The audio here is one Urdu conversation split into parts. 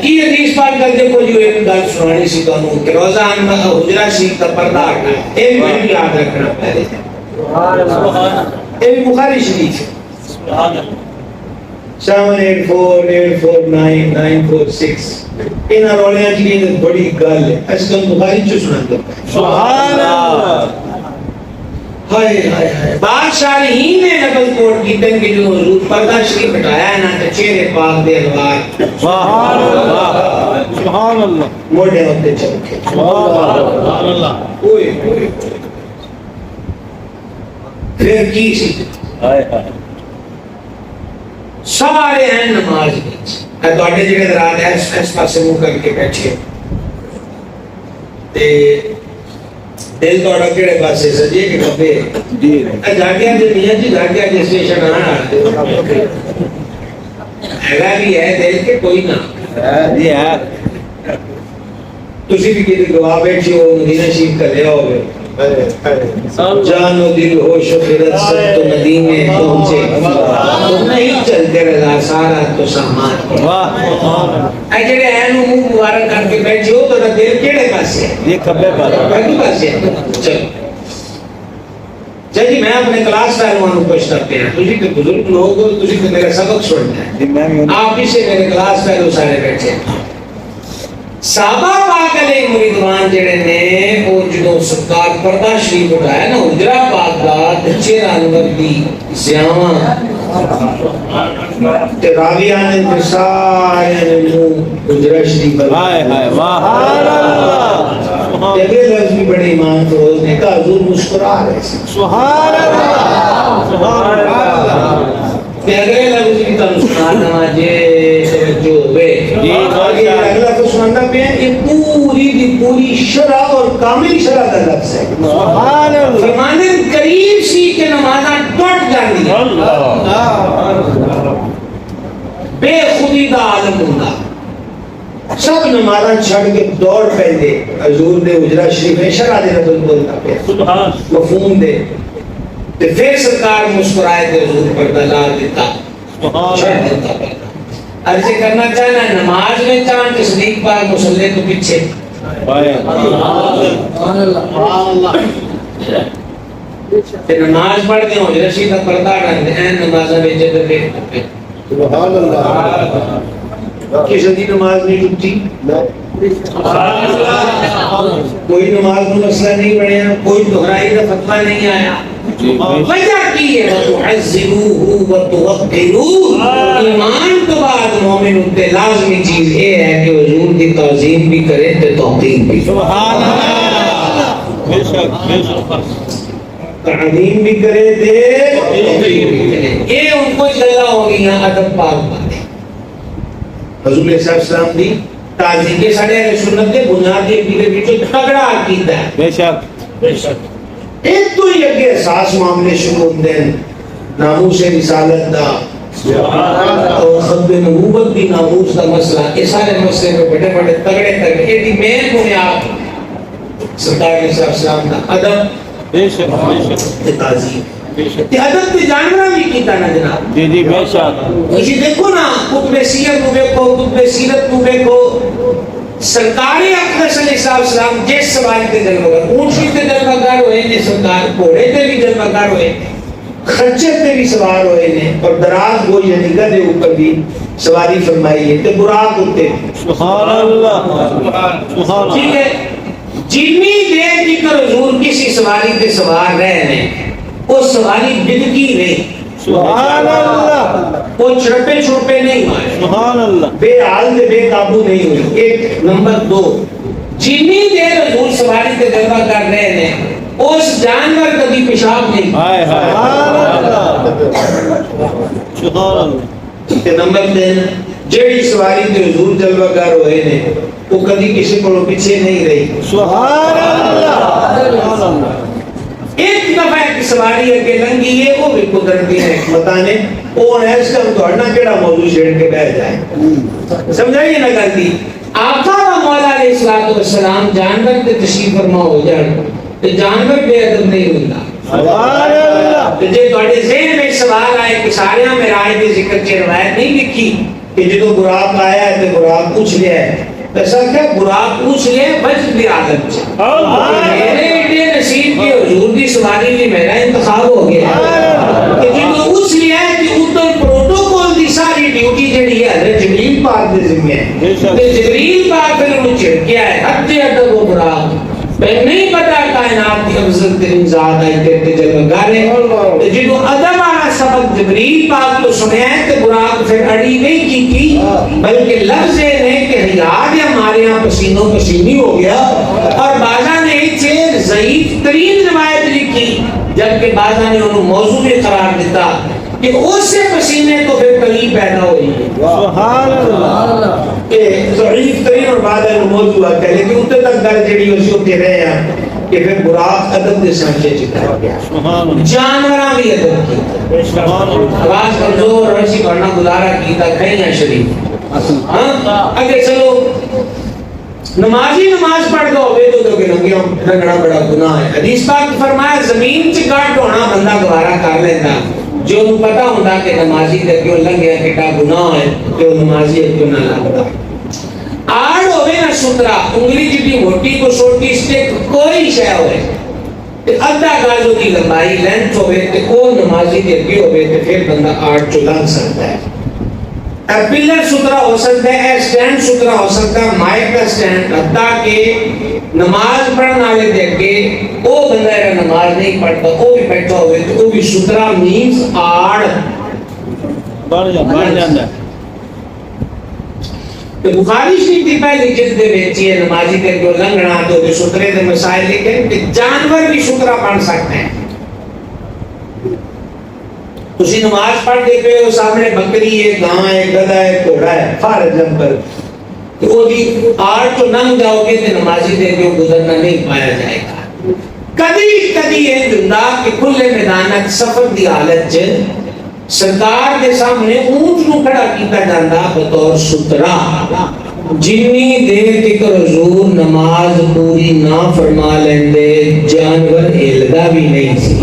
کی حدیث پاک کر دیکھو جو ایک گل سنانی سی تانوں کہ روزہ حجرہ شریف کا پردہ ہٹنا ہے، یہ بھی یاد رکھنا پہلے، یہ بھی بخاری شریف ہے 78484996 انہاں رولیاں کی بڑی گل ہے، اس کو بخاری چ سنا دو سبحان اللہ۔ ہائے ہائے ہائے، بادشاہ ہی نے نقل کوٹ کی تن کہ جو حضور پردہ شریف ہٹایا ہے نا تے چہرے پاک دے انوار سبحان اللہ سبحان اللہ موڑے ہوتے چمکے سبحان اللہ۔ اوئے اوئے پھر کی سی ہائے ہائے سارے ہیں نماز وچ، تواڈے جڑے رات اس پاسے منہ کر کے بیٹھے تے دل تھوڑا کہڑے پاسے سجے کہ کھبے جی جاگیا جی میاں جی جاگیا جی اسٹیشن آنا ہے بھی ہے دل کے کوئی نہ جی ہے تسی بھی کسی گواہ بیٹھے ہو مدینہ شریف کا لیا ہوگے جان و دل ہوش و خیرت سب تو مدینے پہنچے تو نہیں چلتے رضا سارا تو سامان اے جڑے ہیں منہ مبارک کر کے بیٹھے ہو تو دل کیڑے پاسے یہ کھبے پاسے چلو جی میں اپنے کلاس فیلوان کو پوچھتا ہیں تجھے کہ بزرگ لوگ ہو تجھے کہ میرا سبق سننا ہے آپ ہی سے میرے کلاس فیلو سارے بیٹھے صحابہ پاک علیہ مریدوان جڑے نے وہ جدو سرکار پردہ شریف اٹھایا نا حجرہ پاک دا چہرہ انور دی زیاواں تے راویہ نے سارے نے حجرہ شریف ہائے ہائے واہ اگلے لفظ بھی بڑے ایمان فروز نے کہا حضور مسکرا رہے سبحان اللہ سبحان اللہ کہ اگلے لفظ بھی تا مسکرانا جے جو ہوئے اگلا تو سنانا پہ یہ پوری دی پوری شرح اور کامل شرح کا لفظ ہے سبحان اللہ فرمانے قریب سی کہ نمازاں ٹوٹ جاندی بے خودی دا عالم ہونا سب نمازاں چھڑ کے دوڑ پہندے حضور دے حجرہ شریف میں شرح دے رسول بولتا پہ مفہوم دے تے پھر سرکار مسکرائے تے حضور پر دلال دیتا چھڑ دیتا پہ عرض کرنا چاہنا نماز میں چاند تصدیق پاک مسلح تو پیچھے نماز پڑھ دے ہوں رشید کا پردہ ڈال دے این نمازہ بیچے تو دیکھ پہ سبحان اللہ کس دی نماز نہیں ٹوٹی کوئی نماز میں مسئلہ نہیں بڑھیا کوئی دہرائی کا فتوہ نہیں آیا وجہ کی ہے وَتُعَزِّرُوهُ وَتُوَقِّرُوهُ ایمان تو بعد مومن اتے لازمی چیز یہ ہے کہ حضور کی تعظیم بھی کرے تو توقیر بھی سبحان اللہ بے شک تعظیم بھی کرے دے توقیر بھی کرے یہ ان کو چلا ہو گیا ادب پاک باتیں حضور علیہ السلام دی تعظیم کے ساڑھے اہل سنت کے بنیادی عقیدے وچوں تگڑا عقیدہ ہے بے شک بے شک ایک تو ہی اگے احساس معاملے شروع ہوندے ہیں ناموس رسالت دا اور ختم نبوت دی ناموس دا مسئلہ یہ سارے مسئلے پہ بڑے بڑے تگڑے تگڑے یہ دی مین بنیاد سرکار علیہ السلام دا ادب بے شک تعظیم ادب تے جانورا بھی کیتا نا جناب جی جی بے شک اسی دیکھو نا کتب سیرت کو دیکھو کتب سیرت کو دیکھو سرکار اقدس علیہ السلام جس سواری تے جلوہ گر اونٹی تے جلوہ گر ہوئے نے سرکار گھوڑے تے بھی جلوہ گر ہوئے خچر تے بھی سوار ہوئے نے اور دراز گو یعنی گدھے اوپر بھی سواری فرمائی ہے تے براق ہوتے سبحان اللہ ٹھیک ہے جتنی دیر کی کر حضور کسی سواری تے سوار رہے ہیں وہ سواری بدکی رہی سبحان اللہ وہ چھڑپے چھڑپے نہیں ہوئے سبحان اللہ بے حال دے بے قابو نہیں ہوئی ایک نمبر دو جتنی دیر حضور سواری تے جلوہ کر رہے ہیں اس جانور کبھی پیشاب نہیں سبحان اللہ نمبر تین جیڑی سواری تے حضور جلوہ کر ہوئے نے وہ کبھی کسی کو پیچھے نہیں رہی سبحان اللہ ایک دفعہ ایک سواری اگے لنگی ہے وہ بھی قدرتی ہے بتانے وہ ایس کا دوڑنا کیڑا موضوع چھیڑ کے بیٹھ جائے سمجھائیے نہ کرتی آقا و مولا علیہ السلام جانور تے تشریف فرما ہو جان تے جانور بے ادب نہیں ہوتا سبحان اللہ جے تواڈے ذہن میں سوال آئے کہ سارے میں رائے دے ذکر کی روایت نہیں لکھی کہ جدو براق آیا ہے تو براق پوچھ لیا ہے تو ایسا کیا براق پوچھ لیا ہے بچ بھی عادت میرے ایڈے نصیب کے حضور کی سواری بھی میرا انتخاب ہو گیا کہ جدو پوچھ لیا ہے کہ اتر پروٹوکول دی ساری ڈیوٹی جڑی ہے حضرت جبریل پاک دے ذمہ ہے تو جبریل پاک پھر انہوں چھڑکیا ہے حد ادب و براق پھر نہیں پتا کائنات کی افضل ترین ذات آئی تیرتے جلوہ گارے جنہوں ادب والا سبق جبریل پاک تو سنے ہیں کہ براق پھر اڑی نہیں کی تھی بلکہ لفظ ہے کہ حیات یا ہمارے یہاں پسینوں پسینی ہو گیا اور بازا نے ایک سے ضعیف ترین روایت لکھی جبکہ بازا نے انہوں موضوع بھی قرار دیتا کہ اس سے پسینے تو پھر کلی پیدا ہوئی ہے سبحان اللہ کہ ضعیف ترین اور بعد میں موضوع آتا ہے لیکن اتنے تک در جڑی اسی ہوتے رہے ہیں کہ پھر براق ادب دے سانچے چکا گیا جانوراں بھی ادب کی آواز کمزور رسی پڑھنا گزارا کیتا کھائیاں شریف اگر چلو نمازی نماز پڑھ دو ہوئے تو کہ رنگنا بڑا گناہ ہے حدیث پاک فرمایا زمین چ گاٹ ہونا بندہ گوارا کر لیتا جو انہوں پتا ہوتا کہ نمازی دے کیوں لنگیا کٹا گناہ ہے کہ وہ نمازی کیوں نہ لگتا آڑ ہوئے نہ سترا انگلی جتنی موٹی کو چھوٹی سٹک کوئی شے ہوئے کہ ادھا گاجوں کی لمبائی لینتھ ہوئے کہ وہ نمازی دے کیوں ہوئے کہ پھر بندہ آڑ چلان سکتا ہے پلر سترا ہو سکتا ہے سٹینڈ سترا ہو سکتا ہے مائک کا سٹینڈ حتیٰ کہ نماز پڑھنے والے دیکھ کے وہ بندہ ہے نماز نہیں پڑھتا وہ بھی بیٹھا ہوئے تو وہ بھی سترا مینز آڑ بڑھ جاندہ تو بخاری شریف کی پہلی جلد دے بیچی ہے نمازی دے کو لنگنا تو جو سترے دے مسائل لیکن کہ جانور بھی سترا پڑھ سکتے ہیں اسی نماز پڑھ کے پہ وہ سامنے بکری ہے گاں ہے گدھا ہے گھوڑا ہے فارغ جنبر تو وہ بھی آڑ تو نم جاؤ گے تو نمازی دے کے گزرنا نہیں پایا جائے گا کدی کدی یہ دندہ کہ کھلے میدانت سفر دی حالت چ سرکار دے سامنے اونٹ نو کھڑا کیتا جاندا بطور سترا جنی دیر تک حضور نماز پوری نہ فرما لیندے جانور ہلدا بھی نہیں سی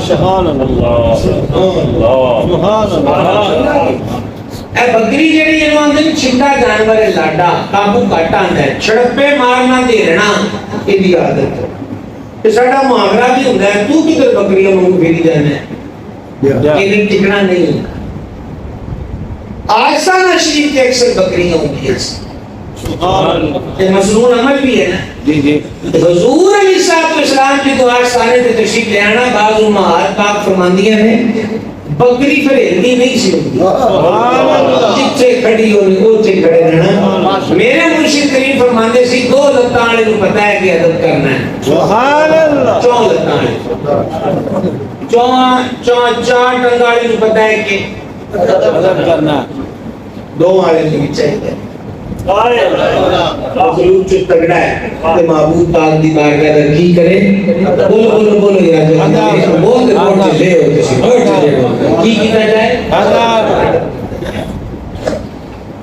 سبحان اللہ سبحان اللہ اے بکری جڑی انہوں اندر چھٹا جانور ہے لاڈا کابو کاٹا اندر ہے چھڑپے مارنا دیرنا یہ بھی عادت ہے کہ ساڑھا محاورہ بھی ہوتا ہے تو کدھر بکریاں منگو پھیری جانا ہے یہ نہیں ٹکنا نہیں ہوتا آسانہ شریف کے اکثر بکریاں ہوتی ہیں یہ مصنون عمل بھی ہے نا جی جی حضور علیہ السلام کی دعا سارے تے تشریف لے آنا بعض امہات پاک فرماندیاں نے بکری پھر ہلدی نہیں سی ہوتی جتھے کھڑی ہونی اوتھے کھڑے رہنا میرے مرشد کریم فرماندے سی دو لتاں والے کو پتہ ہے کہ ادب کرنا ہے سبحان اللہ چون لتاں والے چون چار ٹنگاں والے کو پتہ ہے کہ ادب کرنا دو والے کو بھی چاہیے مخلوق جو تگڑا ہے کہ معبود پاک دی بارگاہ رکھی کرے بولو بولو بولو یا جو بہت بہت چلے ہو کسی بہت چلے ہو کی کیتا جائے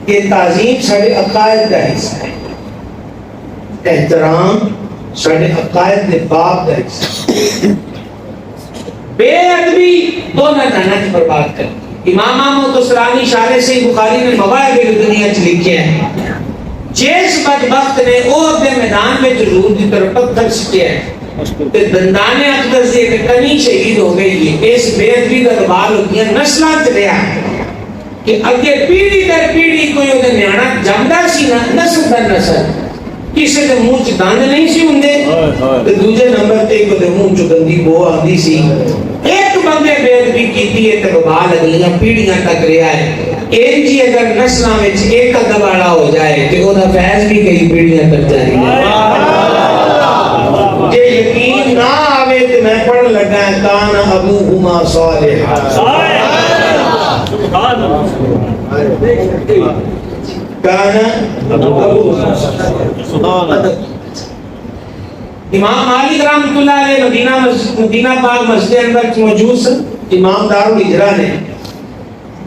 کہ تعظیم سارے عقائد کا حصہ ہے احترام سارے عقائد کے باپ کا حصہ بے ادبی دونوں جنت برباد کر امام احمد اسرانی اشارے سے بخاری نے مواہب دنیا چ لکھیا ہے جس بدبخت نے او اپنے میدان میں حضور کی طرف پتھر سٹیا ہے تے دندانے اقدس سے ایک کنی شہید ہو گئی ہے اس بے ادبی کا دبال ہو گیا نسلاں چلیا کہ اگے پیڑھی در پیڑھی کوئی وہ نیانا جمدا سی نا نسل در نسل کسی کے منہ چ دند نہیں سی ہوندے تے دوسرے نمبر تے کو دے منہ چ گندی بو آندی سی ایک بندے بے ادبی کیتی ہے تے وبال اگلیاں پیڑھیاں تک رہیا ہے ایک جی اگر نسلاں وچ ایک ادب والا ہو جائے تے او دا فیض بھی کئی پیڑھیاں تک جاری ہے جے یقین نہ آوے تے میں پڑھن لگا ہے کان ابوہما صالحا سبحان اللہ کان ابوہما صالحا امام مالک رحمۃ اللہ علیہ مدینہ پاک مسجد اندر موجود سن امام دارالہجرہ نے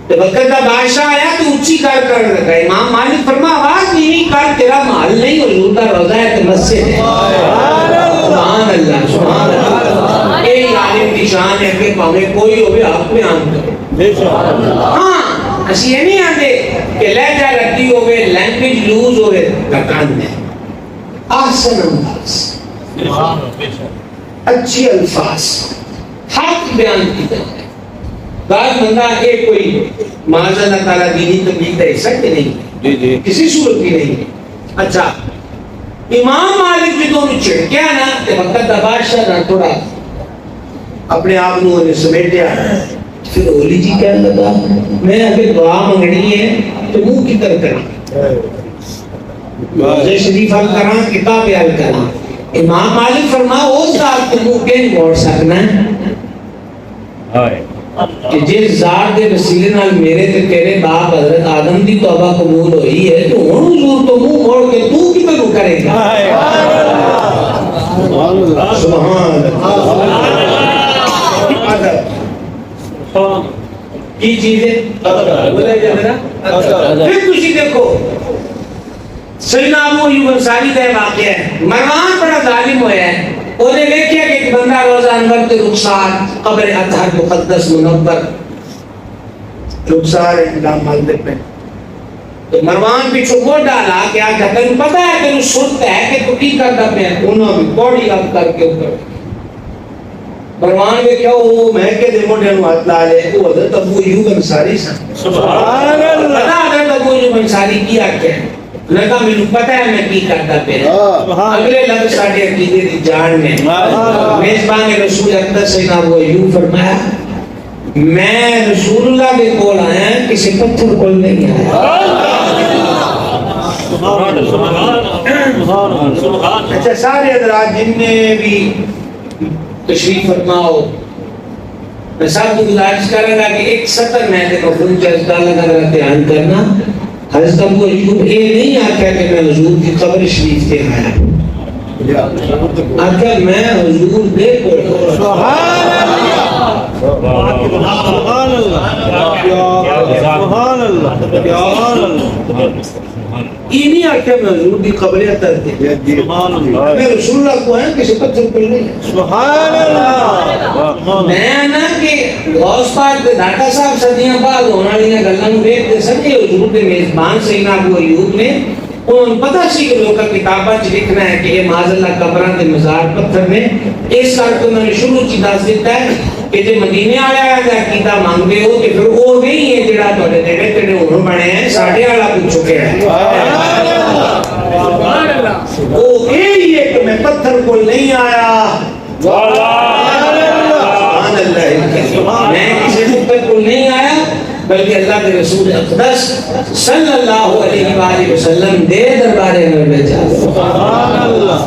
تو وقت کا بادشاہ آیا تو اونچی کر لگا امام مالک فرما آواز نہیں کر تیرا محل نہیں حضور کا روضہ ہے تو مسجد ہے سبحان اللہ سبحان اللہ اے یہی عالم کی شان ہے کہ پاوے کوئی ہوئے حق بیان کرے. بے شک. ہاں اسی یہ نہیں آتے کہ لہجہ رتی ہوئے لینگویج لوز ہوئے گٹان ہے. آسن انداز, اچھی الفاظ, حق بیان کی جاتا ہے. بعض بندہ ایک کوئی معاذ اللہ تعالیٰ دینی تبلیغ کا حصہ کہ نہیں جی جی کسی صورت کی نہیں ہے. اچھا امام مالک جی دونوں چھڑکیا نا کہ وقت دا بادشاہ نہ تھوڑا اپنے آپ نے سمیٹیا. پھر اولی جی کہنے لگا میں اگر دعا منگنی ہے تو منہ کی طرح کریں, روزے شریف حل کرنا, کتاب حل کرنا. امام مالک فرمایا اس ذات کو منہ کے موڑ سکنا ہے کہ جس ذات کے وسیلے نال میرے تے تیرے باپ حضرت آدم دی توبہ قبول ہوئی ہے تو ہن حضور تو منہ موڑ کے تو کدھر کرے گا. سبحان اللہ. کی چیز ہے بولے جا میرا. پھر تسی دیکھو سیدنا ابو ایوب انصاری کا واقعہ ہے. مروان بڑا ظالم ہویا ہے. انہیں دیکھیا کہ ایک بندہ روزہ انور تے رخسار قبر اطہر مقدس منور رخسار انجام مالتے پہ تو مروان پیچھو وہ ڈالا کہ آگا تین پتہ ہے تین سنت ہے کہ تو کی کرتا پہ انہوں بھی پوڑی اب کر کے اوپر. مروان میں کیا ہو میں کہ دے موٹے انہوں ہاتھ لا لے وہ حضرت ابو ایوب انصاری سبحان اللہ. پتہ حضرت ابو ایوب انصاری کیا کیا ہے لگا میں پتہ ہے میں کی کرتا پہ اگلے لفظ ساڑھے عقیدے دی جان میں میزبان رسول اکبر سیدنا ابو ایوب فرمایا میں رسول اللہ کے کول آیا کسی پتھر کول نہیں آیا. اچھا سارے حضرات جن نے بھی تشریف فرماؤ میں سب کو گزارش کروں گا کہ ایک سطر میں نے مفہوم جذبہ لگا دھیان کرنا. حضرت ابو ایوب یہ نہیں آکھا کہ میں حضور کی قبر شریف کے آیا, آکھا میں حضور دے کو سبحان اللہ سبحان اللہ سبحان اللہ سبحان اللہ. یہ نہیں آکھا میں حضور کی قبر اتر دے میں رسول اللہ کو ہے کسی پتھر پر نہیں. سبحان اللہ. میں نا کہ غوث پاک دے ڈاکٹر صاحب صدیاں بعد ہونا لینا گلاں نوں ویکھدے سن کہ حضور دے میزبان سیدنا ابو ایوب نے انہوں پتہ سی کہ لوگاں کتاباں چ لکھنا ہے کہ یہ معاذ اللہ قبراں تے مزار پتھر نے. اس کر کے انہوں نے شروع چ دس دیتا ہے کہ جے مدینے آیا دا عقیدہ مانگدے ہو کہ پھر وہ نہیں ہے جڑا تواڈے نیڑے تیڑے ہن بنے ہیں ساڈے والا پوچھو کہ ہے سبحان اللہ. وہ یہی ہے کہ میں پتھر کو نہیں آیا سبحان اللہ. میں کسی پتھر کو نہیں آیا بلکہ اللہ کے رسول اقدس صلی اللہ علیہ وآلہ وسلم دے دربارے میں بیچا. سبحان اللہ.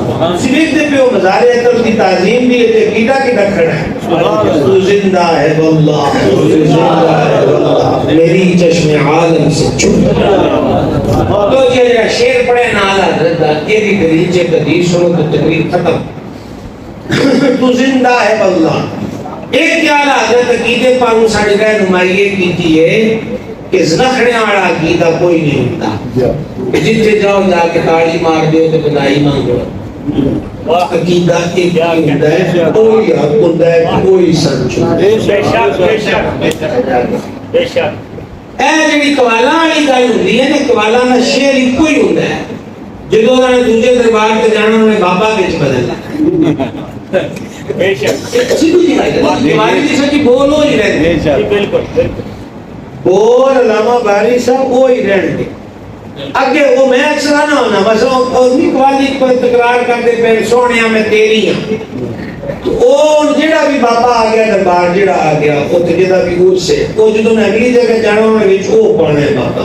سمیتے پہ وہ مزارے اطہر کی تعظیم بھی ہے عقیدہ کی ڈکھڑ ہے. تو زندہ ہے واللہ تو زندہ ہے واللہ میری چشم عالم سے چھپ. تو یہ شعر پڑھے نال حضرت یہ بھی دلیل سے حدیث سنو تو تقریر ختم. تو زندہ ہے واللہ. ایک خیال حضرت عقیدے پر ساڑی رہنمائی کی ہے کہ زنخڑے والا عقیدہ کوئی نہیں ہوتا کہ جتنے جاؤ جا کے تاڑی مار دیو تو بدائی مانگو. عقیدہ ایک ہوتا ہے کوئی حق ہوتا ہے کوئی سچ ہوتا ہے. اے جڑی قوالاں والی گل ہوندی ہے نا قوالاں دا شعر ایک ہی ہوندا ہے. جدوں انہاں نے دوسرے دربار تے جانا انہوں نے بابا وچ بدلنا بے شک سیدھی بات ہے. ہماری دی سچی بولو ہی رہندے بالکل بول علامہ باری صاحب وہ ہی رہندے اگے وہ میں اکثر نہ ہونا بس اور نہیں قوالی کو تکرار کرتے پہ سونیا میں تیری ہوں. وہ جڑا بھی بابا آ گیا دربار جڑا آ گیا وہ جڑا بھی اس سے وہ جدوں نے اگلی جگہ جانا انہوں نے وہ پڑھنا ہے بابا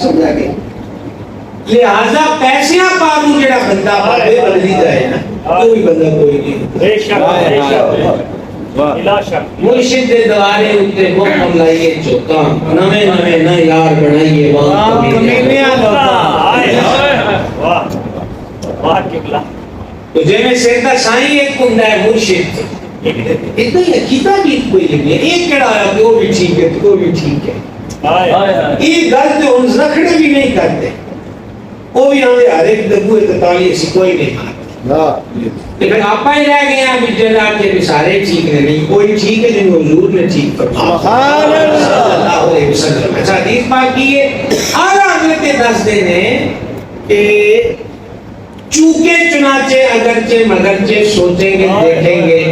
سمجھا گیا. لہذا پیسیاں پالو جڑا بندہ بابے بدلی جائے نا کوئی بندہ کوئی نہیں. بے شک مرشد دے دوارے اتے محکم لائیے چوکاں نویں نویں نہ یار بنائیے وہاں کمیلیاں تو جے میں سیدہ سائیں ایک کندہ ہے مرشد اتنا ہی عقیدہ بھی کوئی نہیں ہے. ایک کڑا آیا کہ وہ بھی ٹھیک ہے تو وہ بھی ٹھیک ہے. یہ گل تو ان رکھڑے بھی نہیں کرتے وہ بھی ہمیں ہر ایک دبو اتتالی ایسی کوئی نہیں مارتے. لیکن آپ ہی رہ گئے ہیں ابھی جلا کے بھی سارے ٹھیک نہیں، کوئی ٹھیک ہے جن حضور نے ٹھیک فرمایا صلی اللہ علیہ وسلم۔ اچھا حدیث پاک کی ہے اعلیٰ حضرت دس دن ہیں کہ چونکہ چنانچہ اگرچہ مگرچہ سوچیں گے، دیکھیں گے،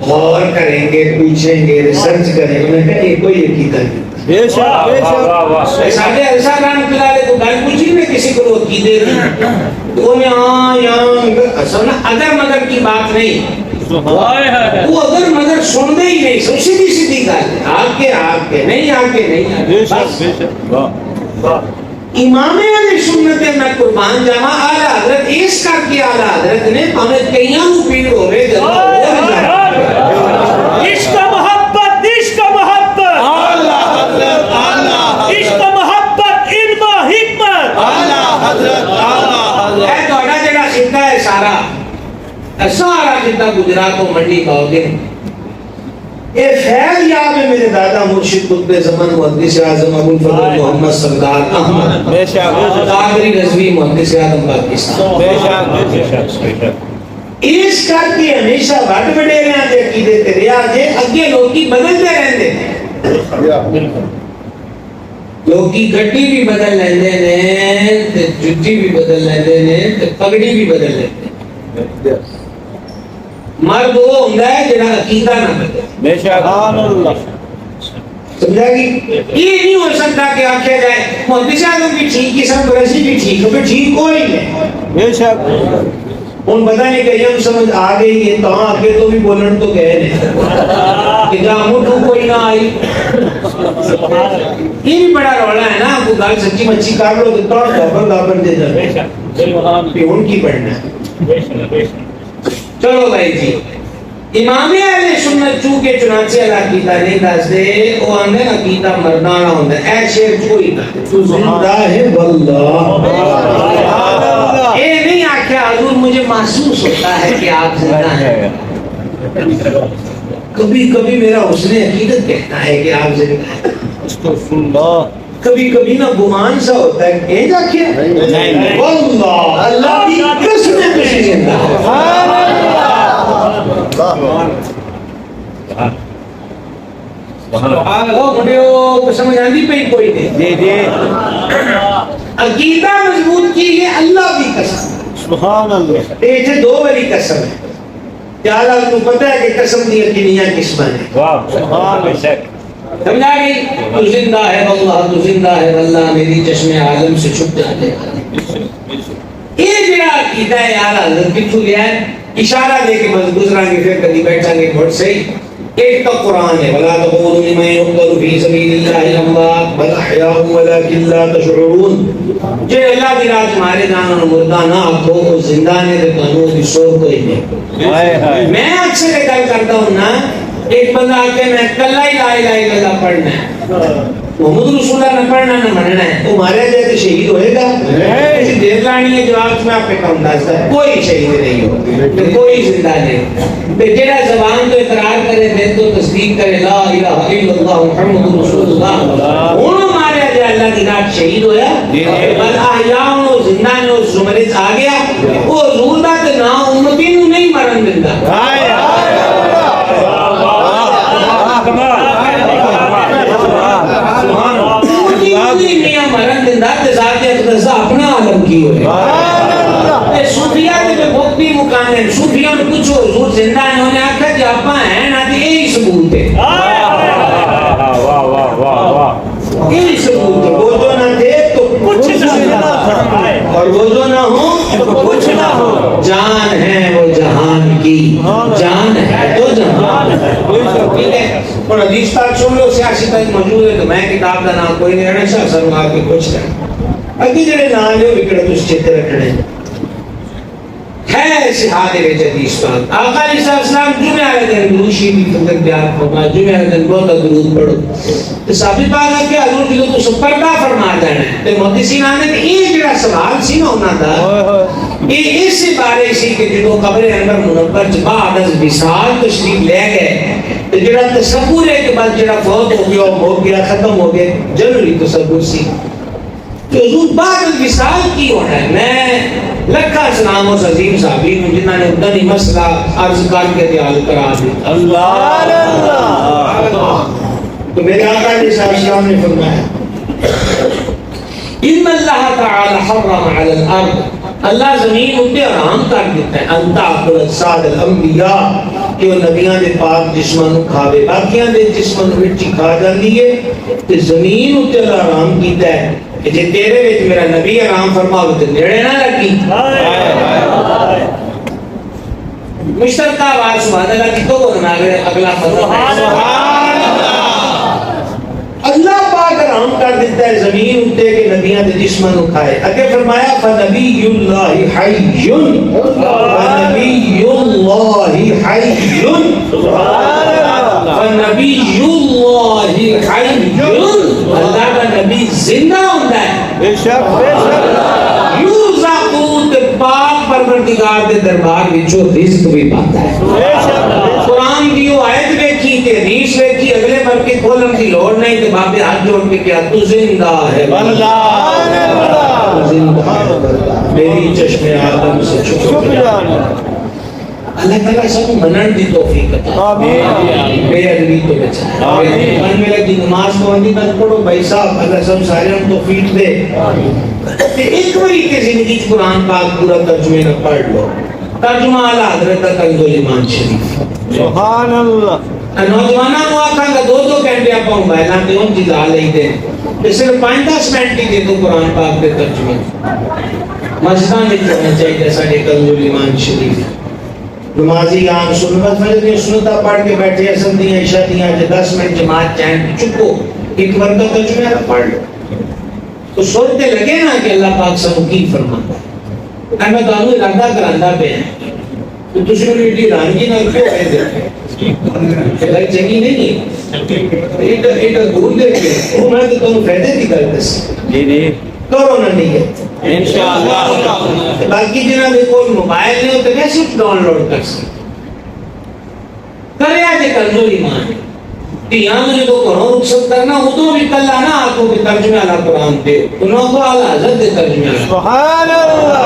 غور کریں گے، پوچھیں گے، ریسرچ کریں گے، میں کہا یہ کوئی عقیدہ نہیں۔ بے شک بے شک ساڈے ایسا رحمۃ اللہ علیہ کو گل پوچھی میں کسی کو عقیدے کی تو وہ اصل نا اگر مگر کی بات نہیں، وہ اگر مگر سنتے ہی نہیں، سب سیدھی سیدھی گل آپ کے نہیں آ کے نہیں بے شک بس۔ بے شک واہ امام علیہ سنت میں قربان جاوا اعلیٰ حضرت اس کر کے اعلیٰ حضرت نے ہمیں کئیاں کو پیڑ ہو رہے عشق محبت عشق محبت اعلیٰ حضرت عشق محبت علم و حکمت اعلیٰ حضرت ہے تھوڑا جڑا خطہ ہے سارا خطہ گجرات و منڈی کا ہو گئے یہ خیر یاد ہے میرے دادا مرشد قطب زمان محدث اعظم ابو الفضل محمد سردار احمد بے شک قادری رضوی محدث اعظم پاکستان بے شک بے شک اس کر کے ہمیشہ بڑے وڈیریاں دے عقیدے تے رہیا جے اگے لوکی بدلتے رہندے نے، لوکی گڈی بھی بدل لیندے نے تے جُتی بھی بدل لیندے نے تے پگڑی بھی بدل لیندے۔ مرد وہ ہوندا ہے جڑا عقیدہ نہ بدلے۔ بے شک سبحان اللہ سمجھا گی؟ یہ نہیں ہو سکتا کہ آکھیا جائے محدث اعظم بھی ٹھیک قسم برسی بھی ٹھیک ہے، ٹھیک کوئی نہیں۔ بے شک ان پتہ نہیں کہ ہم سمجھ آ گئی ہے تو آگے تو بھی بولن تو گئے نہیں کہ جہاں مٹھو کوئی نہ آئی۔ یہ بھی بڑا رولا ہے نا، وہ گل سچی مچی کر لو تو توڑ گابر دے جائے کہ ان کی پڑھنا ہے۔ چلو بھائی جی، امام اہل سنت چونکہ چنانچہ عقیدہ نہیں دس دے وہ آندے عقیدہ مردانہ ہوندا ہے، اے شیر کوئی نہ تو زندہ ہے واللہ۔ یہ نہیں آکھیا حضور مجھے محسوس ہوتا ہے کہ آپ زندہ ہیں، کبھی کبھی میرا حسن عقیدت کہتا ہے کہ آپ زندہ ہیں، استغفر اللہ کبھی کبھی نہ گمان سا ہوتا ہے کہ یہ آکھیا واللہ اللہ کی قسم ہے تسی زندہ وہ بڑیو سمجھ آندی پئی کوئی نہیں۔ جی جی عقیدہ مضبوط کی ہے اللہ کی قسم، سبحان اللہ یہ دو بڑی قسم ہے۔ کیا اللہ کو پتہ ہے کہ قسم دی کنیاں قسمیں ہیں؟ واہ سبحان بے شک سمجھا گئی؟ تو زندہ ہے واللہ، تو زندہ ہے واللہ میری چشم عالم سے چھپ جاتے ہیں۔ یہ میرا عقیدہ ہے یار، حضرت کتوں گیا ہے اشارہ دے کے بس گزرا گے، پھر کبھی بیٹھا گے بہت صحیح۔ ایک تو قرآن ہے وَلَا تَقُولُوا لِمَن يُقْتَلُ فِي سَبِيلِ اللَّهِ أَمْوَاتٌ بَلْ أَحْيَاءٌ وَلَٰكِن لَّا تَشْعُرُونَ۔ جے اللہ کی راہ مارے جانا مردہ نہ آکھو وہ زندہ نے تے تانوں دی سور کوئی نہیں۔ ہائے ہائے میں اکثر یہ گل کرتا ہوں نا، ایک بندہ آ کے میں کلا ہی لا الہ الا اللہ پڑھنا ہے، محمد رسول اللہ نہ پڑھنا نہ مننا ہے، تو مارا جائے تو شہید ہوئے گا؟ ایسی دیر لانی ہے جواب میں آپ پہ کم دستا ہے، کوئی شہید نہیں ہو، کوئی زندہ نہیں۔ جڑا زبان تو اقرار کرے، دل تو تصدیق کرے لا الہ الا اللہ محمد رسول اللہ، انہوں مارا جائے اللہ کی راہ شہید ہویا، بل احیاء زندہ نے اس زمرے آ گیا، وہ حضور دا تے نہ امتی نو نہیں مرن دیندا۔ مرن دیندا تے ذات اقدس اپنا عالم کی ہوئے۔ تے صوفیہ دے میں بہت مقام ہے، صوفیہ نے پوچھو حضور زندہ نے، انہیں آکھا کہ آپاں ہیں نا تے یہی ثبوت ہے، واہ واہ واہ واہ یہی ثبوت ہے۔ وہ جو نہ تھے تو کچھ نہ تھا، اور وہ جو نہ ہو تو کچھ نہ ہو، جان ہے وہ جہان کی، جان ہے تو جہان ہے۔ ٹھیک ہے، اور حدیث پاک سن لو، سیاسی تک موجود ہے، تو میں کتاب کا نام کوئی نہیں رہنا، شاہ سر آ کے کچھ کر اگے جڑے نام نے وکڑ تو چت رکھنے ہے صحابہ دے حدیث پاک۔ آقا علیہ السلام جمعہ والے دن درود شریف کی بیان فرمایا، جمعہ والے دن بہت درود پڑھو۔ تو صحابی پاک ہے کہ حضور جدوں تو پردہ فرما دینا ہے، تے محدثین آندے کہ یہ جڑا سوال سی نا انہاں دا، یہ اس بارے سی کہ جدوں قبر انور منور چ بعد از وصال تشریف لے گئے، تے جڑا تصور ہے کہ بس جڑا فوت ہو گیا ختم ہو گیا، جنرلی تصور سی کہ حضور بعد الوصال کی ہونا ہے. میں لکھا سلام اس عظیم صحابی ہوں جنہوں نے ادھر ہی مسئلہ عرض کر کے حل کرا دیا. تو میرے آقا علیہ السلام نے فرمایا ان اللہ تعالی حرم علی الارض، اللہ زمین اتنے حرام کر دیتا ہے ان تاکل اجساد الانبیاء کہ وہ نبیاں دے پاک جسموں کھاوے، باقیاں دے جسموں مٹی کھا جاندی ہے. تے زمین اتنے اللہ حرام کیتا ہے کہ جے تیرے وچ میرا نبی حرام فرماوے تے نیڑے نہ لگی. مشترکہ آواز سبحان اللہ کی تو بولنا اگلا فتح اللہ پاک حرام کر دیتا ہے زمین اتے کہ نبیاں دے جسموں کو کھائے. اگے فرمایا فنبی اللہ حی فنبی اللہ حی فنبی اللہ حی، اللہ کا نبی زندہ ہوتا ہے. یوزاقوت پاک پروردگار دے دربار وچوں رزق بھی پاتا ہے. قرآن دی وہ آیت ویکھی تے حدیث ویکھی، اگلے بار کے کھولن دی لوڑ نہیں. تے بابے ہاتھ جوڑ کے کیا تو زندہ ہے میری چشم آدم سے چھپ جا. اللہ تعالیٰ سب کو منن دی توفیق عطا بے ادبی تو بچائے. من میں لگی نماز کو اندی نہ پڑھو بھائی صاحب، اللہ سب سارے ہم توفیق دے. ایک باری کے زندگی قرآن پاک پورا ترجمے نہ پڑھ لو. ترجمہ اعلیٰ حضرت کنز ایمان شریف. سبحان اللہ. نوجوانوں کو آکھاں گا 2-2 گھنٹے آپ موبائلاں تے ان چیز آ لئی دے تے صرف 5-10 منٹ ہی دے دو قرآن پاک کے ترجمے. مسجداں میں ہونا چاہیے ساڈے کنز ایمان شریف. نمازی عام سنت فجر کی سنتاں پڑھ کے بیٹھے اصل دیاں عشاء دیاں 10 منٹ جماعت چین چکو ایک بار کا ترجمہ پڑھ لو تو سوچتے لگے نا کہ اللہ پاک سب کی فرماتا ہے. میں تانوں ارادہ کراندا پیا تو تسی میری ایڈی رانگی نال کیوں ہے دے لگ چنگی نہیں ہے ایڈا دور دے کے وہ میں تو تانوں فائدے دی گل دس جی جی کرو نہ نہیں ہے انشاءاللہ. باقی جنہاں دے کوئی موبائل نہیں ہوتے کیسے ڈاؤن لوڈ کر سکتے کرے آجے کنزول ایمان. یہاں مجھے تو قرآن رخصت کرنا ادو بھی کل آنا آپ کو ترجمہ اعلیٰ قرآن پہ انہوں کو اعلیٰ حضرت دے ترجمہ سبحان اللہ.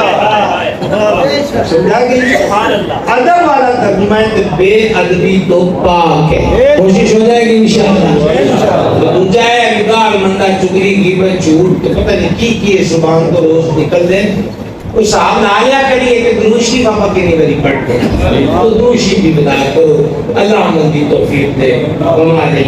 سمجھا گئی. ادب والا ترجمہ ہے بے ادبی تو پاک ہے. کوشش ہو جائے گی انشاءاللہ. دوجا ہے انکار مندہ چگلی غیبت جھوٹ تو پتہ نہیں کی زبان تو روز نکل دیں. کوئی صاحب نہ آیا کریے کہ دروشی بابا کی نہیں بری پڑھتے تو دروشی بھی بتا کرو. اللہ مندی توفیق دے. ہمارے